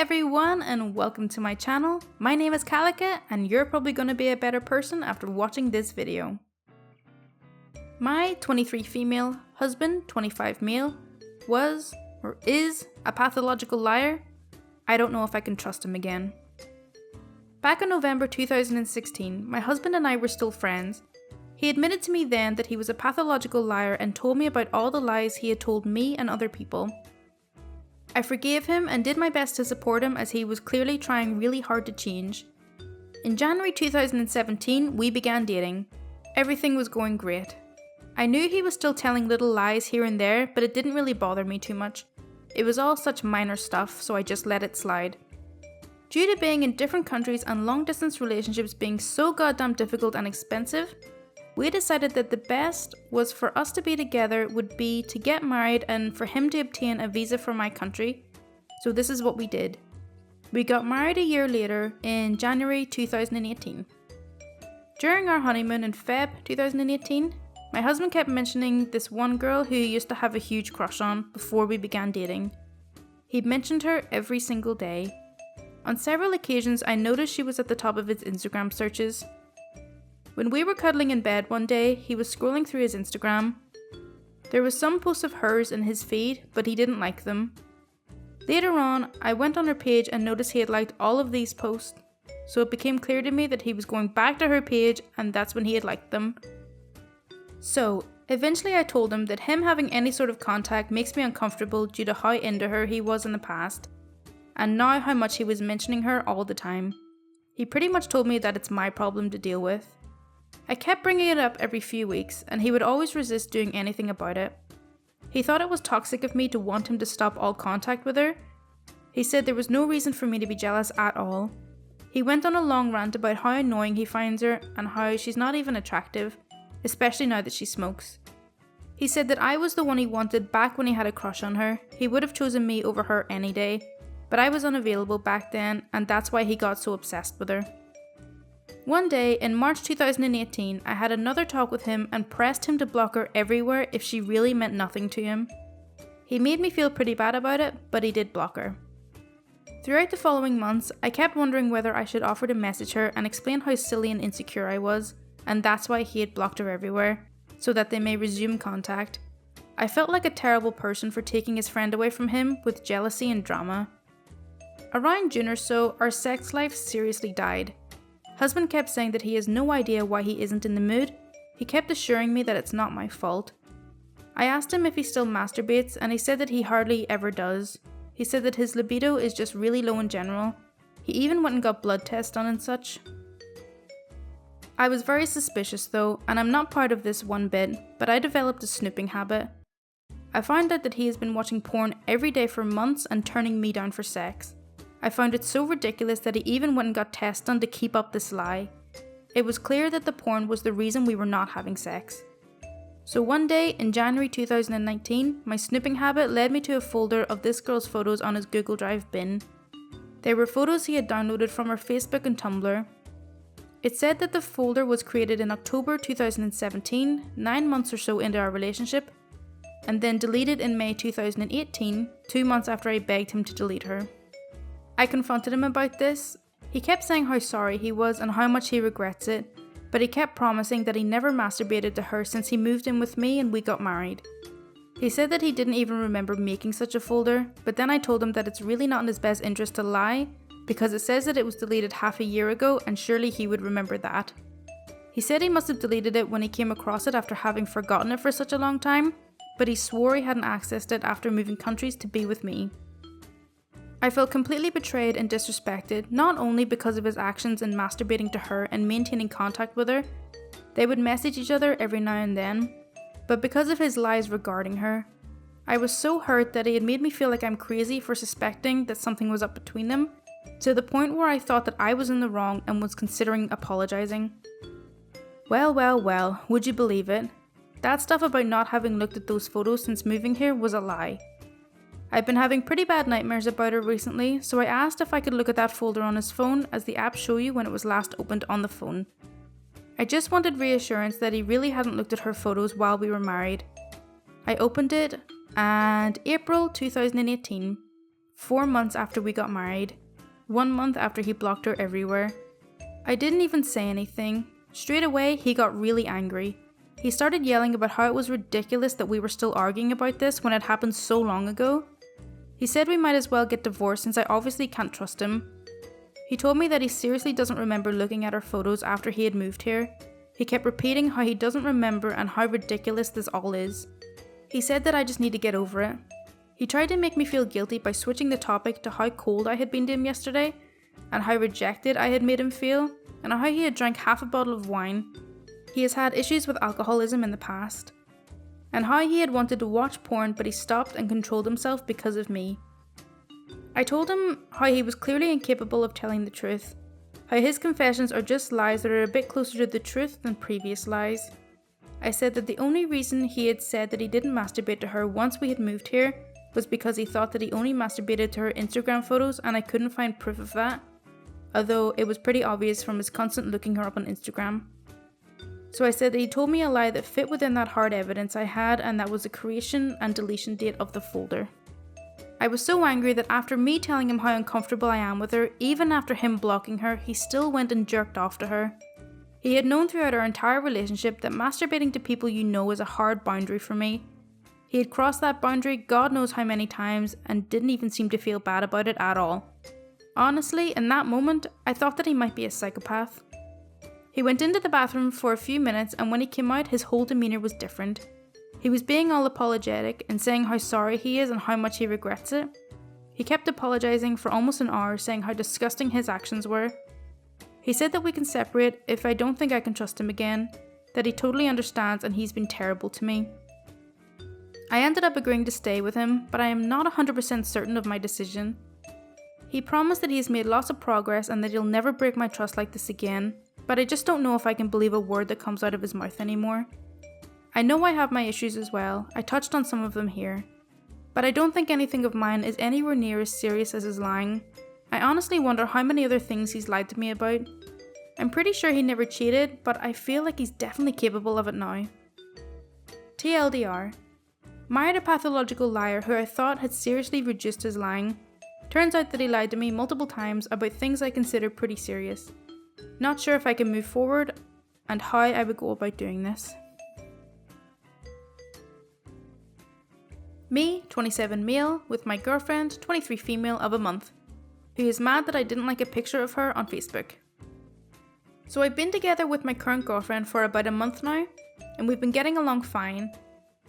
everyone and welcome to my channel. My name is Kalika and you're probably going to be a better person after watching this video. My 23 female husband, 25 male, was or is a pathological liar. I don't know if I can trust him again. Back in November 2016, my husband and I were still friends. He admitted to me then that he was a pathological liar and told me about all the lies he had told me and other people. I forgave him and did my best to support him as he was clearly trying really hard to change. In January 2017, we began dating. Everything was going great. I knew he was still telling little lies here and there, but it didn't really bother me too much. It was all such minor stuff, so I just let it slide. Due to being in different countries and long distance relationships being so goddamn difficult and expensive, we decided that the best was for us to be together would be to get married and for him to obtain a visa for my country. So this is what we did. We got married a year later in January 2018. During our honeymoon in Feb 2018, my husband kept mentioning this one girl who he used to have a huge crush on before we began dating. He mentioned her every single day. On several occasions I noticed she was at the top of his Instagram searches. When we were cuddling in bed one day, he was scrolling through his Instagram. There was some posts of hers in his feed, but he didn't like them. Later on, I went on her page and noticed he had liked all of these posts, so it became clear to me that he was going back to her page and that's when he had liked them. So, eventually I told him that him having any sort of contact makes me uncomfortable due to how into her he was in the past, and now how much he was mentioning her all the time. He pretty much told me that it's my problem to deal with. I kept bringing it up every few weeks, and he would always resist doing anything about it. He thought it was toxic of me to want him to stop all contact with her. He said there was no reason for me to be jealous at all. He went on a long rant about how annoying he finds her and how she's not even attractive, especially now that she smokes. He said that I was the one he wanted back when he had a crush on her. He would have chosen me over her any day, but I was unavailable back then, and that's why he got so obsessed with her. One day, in March 2018, I had another talk with him and pressed him to block her everywhere if she really meant nothing to him. He made me feel pretty bad about it, but he did block her. Throughout the following months, I kept wondering whether I should offer to message her and explain how silly and insecure I was, and that's why he had blocked her everywhere, so that they may resume contact. I felt like a terrible person for taking his friend away from him with jealousy and drama. Around June or so, our sex life seriously died. Husband kept saying that he has no idea why he isn't in the mood. He kept assuring me that it's not my fault. I asked him if he still masturbates and he said that he hardly ever does. He said that his libido is just really low in general. He even went and got blood tests done and such. I was very suspicious though, and I'm not proud of this one bit, but I developed a snooping habit. I found out that he has been watching porn every day for months and turning me down for sex. I found it so ridiculous that he even went and got tests done to keep up this lie. It was clear that the porn was the reason we were not having sex. So one day in January 2019, my snooping habit led me to a folder of this girl's photos on his Google Drive bin. They were photos he had downloaded from her Facebook and Tumblr. It said that the folder was created in October 2017, 9 months or so into our relationship, and then deleted in May 2018, 2 months after I begged him to delete her. I confronted him about this. He kept saying how sorry he was and how much he regrets it, but he kept promising that he never masturbated to her since he moved in with me and we got married. He said that he didn't even remember making such a folder, but then I told him that it's really not in his best interest to lie, because it says that it was deleted half a year ago and surely he would remember that. He said he must have deleted it when he came across it after having forgotten it for such a long time, but he swore he hadn't accessed it after moving countries to be with me. I felt completely betrayed and disrespected, not only because of his actions in masturbating to her and maintaining contact with her. They would message each other every now and then, but because of his lies regarding her. I was so hurt that he had made me feel like I'm crazy for suspecting that something was up between them, to the point where I thought that I was in the wrong and was considering apologizing. Well, would you believe it? That stuff about not having looked at those photos since moving here was a lie. I've been having pretty bad nightmares about her recently, so I asked if I could look at that folder on his phone as the apps show you when it was last opened on the phone. I just wanted reassurance that he really hadn't looked at her photos while we were married. I opened it, and April 2018. 4 months after we got married. 1 month after he blocked her everywhere. I didn't even say anything. Straight away, he got really angry. He started yelling about how it was ridiculous that we were still arguing about this when it happened so long ago. He said we might as well get divorced since I obviously can't trust him. He told me that he seriously doesn't remember looking at our photos after he had moved here. He kept repeating how he doesn't remember and how ridiculous this all is. He said that I just need to get over it. He tried to make me feel guilty by switching the topic to how cold I had been to him yesterday, and how rejected I had made him feel, and how he had drank half a bottle of wine. He has had issues with alcoholism in the past, and how he had wanted to watch porn but he stopped and controlled himself because of me. I told him how he was clearly incapable of telling the truth, how his confessions are just lies that are a bit closer to the truth than previous lies. I said that the only reason he had said that he didn't masturbate to her once we had moved here was because he thought that he only masturbated to her Instagram photos and I couldn't find proof of that, although it was pretty obvious from his constant looking her up on Instagram. So I said that he told me a lie that fit within that hard evidence I had, and that was the creation and deletion date of the folder. I was so angry that after me telling him how uncomfortable I am with her, even after him blocking her, he still went and jerked off to her. He had known throughout our entire relationship that masturbating to people you know is a hard boundary for me. He had crossed that boundary God knows how many times and didn't even seem to feel bad about it at all. Honestly, in that moment, I thought that he might be a psychopath. He went into the bathroom for a few minutes, and when he came out, his whole demeanour was different. He was being all apologetic and saying how sorry he is and how much he regrets it. He kept apologising for almost an hour, saying how disgusting his actions were. He said that we can separate if I don't think I can trust him again, that he totally understands and he's been terrible to me. I ended up agreeing to stay with him, but I am not 100% certain of my decision. He promised that he has made lots of progress and that he'll never break my trust like this again, but I just don't know if I can believe a word that comes out of his mouth anymore. I know I have my issues as well, I touched on some of them here, but I don't think anything of mine is anywhere near as serious as his lying. I honestly wonder how many other things he's lied to me about. I'm pretty sure he never cheated, but I feel like he's definitely capable of it now. TLDR. Married a pathological liar who I thought had seriously reduced his lying. Turns out that he lied to me multiple times about things I consider pretty serious. Not sure if I can move forward and how I would go about doing this. Me, 27 male, with my girlfriend, 23 female of a month, who is mad that I didn't like a picture of her on Facebook. So I've been together with my current girlfriend for about a month now, and we've been getting along fine,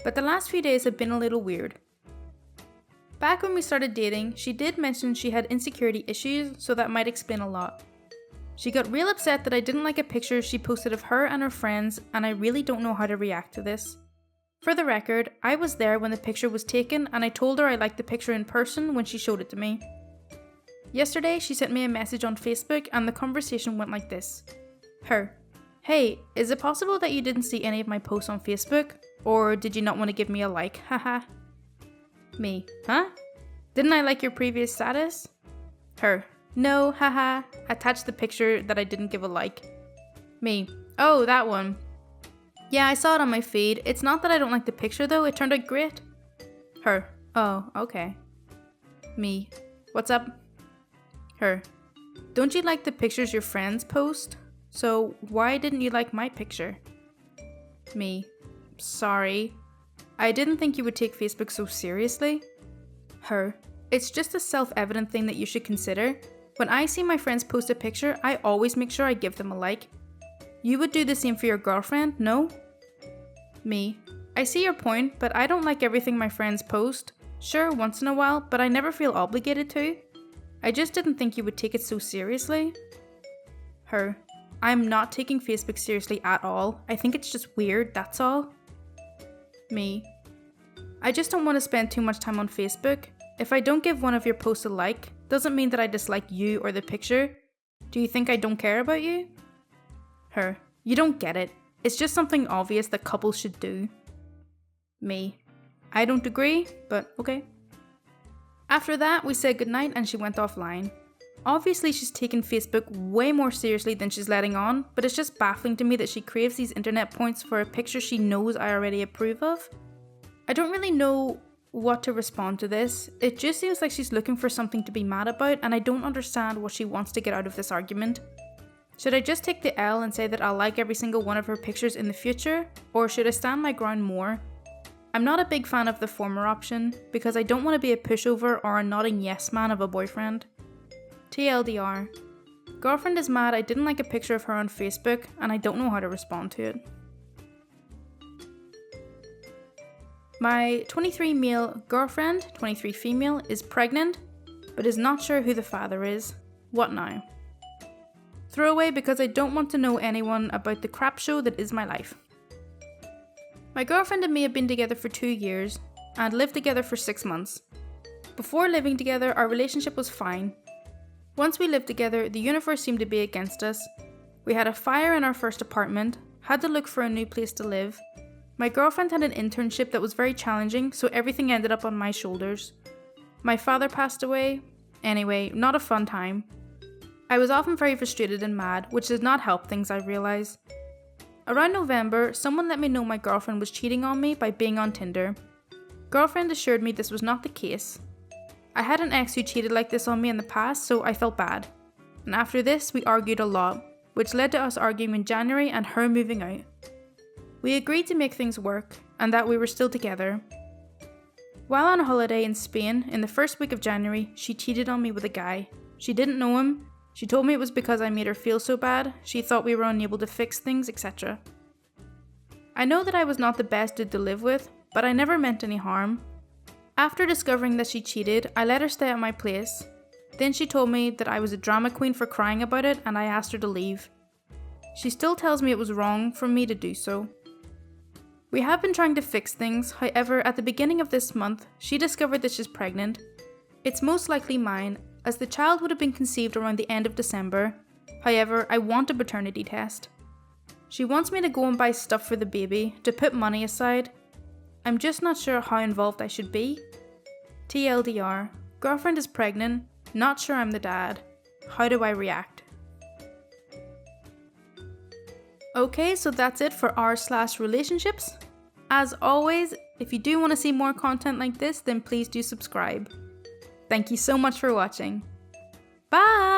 but the last few days have been a little weird. Back when we started dating, she did mention she had insecurity issues, so that might explain a lot. She got real upset that I didn't like a picture she posted of her and her friends, and I really don't know how to react to this. For the record, I was there when the picture was taken, and I told her I liked the picture in person when she showed it to me. Yesterday, she sent me a message on Facebook, and the conversation went like this. Her: "Hey, is it possible that you didn't see any of my posts on Facebook? Or did you not want to give me a like, haha?" Me: "Huh? Didn't I like your previous status?" Her: "No, haha, attached the picture that I didn't give a like." Me: "Oh, that one. Yeah, I saw it on my feed. It's not that I don't like the picture though, it turned out great." Her: "Oh, okay." Me: "What's up?" Her: "Don't you like the pictures your friends post? So why didn't you like my picture?" Me: "Sorry. I didn't think you would take Facebook so seriously." Her: "It's just a self-evident thing that you should consider. When I see my friends post a picture, I always make sure I give them a like. You would do the same for your girlfriend, no?" Me: "I see your point, but I don't like everything my friends post. Sure, once in a while, but I never feel obligated to. I just didn't think you would take it so seriously." Her: "I'm not taking Facebook seriously at all. I think it's just weird, that's all." Me: "I just don't want to spend too much time on Facebook. If I don't give one of your posts a like, doesn't mean that I dislike you or the picture. Do you think I don't care about you?" Her: "You don't get it. It's just something obvious that couples should do." Me: "I don't agree, but okay." After that, we said goodnight and she went offline. Obviously she's taken Facebook way more seriously than she's letting on, but it's just baffling to me that she craves these internet points for a picture she knows I already approve of. I don't really know what to respond to this. It just seems like she's looking for something to be mad about, and I don't understand what she wants to get out of this argument. Should I just take the L and say that I'll like every single one of her pictures in the future, or should I stand my ground more? I'm not a big fan of the former option, because I don't want to be a pushover or a nodding yes man of a boyfriend. TLDR. Girlfriend is mad I didn't like a picture of her on Facebook, and I don't know how to respond to it. My 23 male girlfriend, 23 female, is pregnant, but is not sure who the father is. What now? Throwaway because I don't want to know anyone about the crap show that is my life. My girlfriend and me have been together for 2 years and lived together for 6 months. Before living together, our relationship was fine. Once we lived together, the universe seemed to be against us. We had a fire in our first apartment, had to look for a new place to live. My girlfriend had an internship that was very challenging, so everything ended up on my shoulders. My father passed away. Anyway, not a fun time. I was often very frustrated and mad, which did not help things, I realise. Around November, someone let me know my girlfriend was cheating on me by being on Tinder. Girlfriend assured me this was not the case. I had an ex who cheated like this on me in the past, so I felt bad. And after this, we argued a lot, which led to us arguing in January and her moving out. We agreed to make things work, and that we were still together. While on holiday in Spain, in the first week of January, she cheated on me with a guy. She didn't know him. She told me it was because I made her feel so bad, she thought we were unable to fix things, etc. I know that I was not the best dude to live with, but I never meant any harm. After discovering that she cheated, I let her stay at my place. Then she told me that I was a drama queen for crying about it, and I asked her to leave. She still tells me it was wrong for me to do so. We have been trying to fix things, however, at the beginning of this month, she discovered that she's pregnant. It's most likely mine, as the child would have been conceived around the end of December. However, I want a paternity test. She wants me to go and buy stuff for the baby, to put money aside. I'm just not sure how involved I should be. TLDR. Girlfriend is pregnant, not sure I'm the dad. How do I react? Okay, so that's it for r/relationships. As always, if you do want to see more content like this, then please do subscribe. Thank you so much for watching. Bye!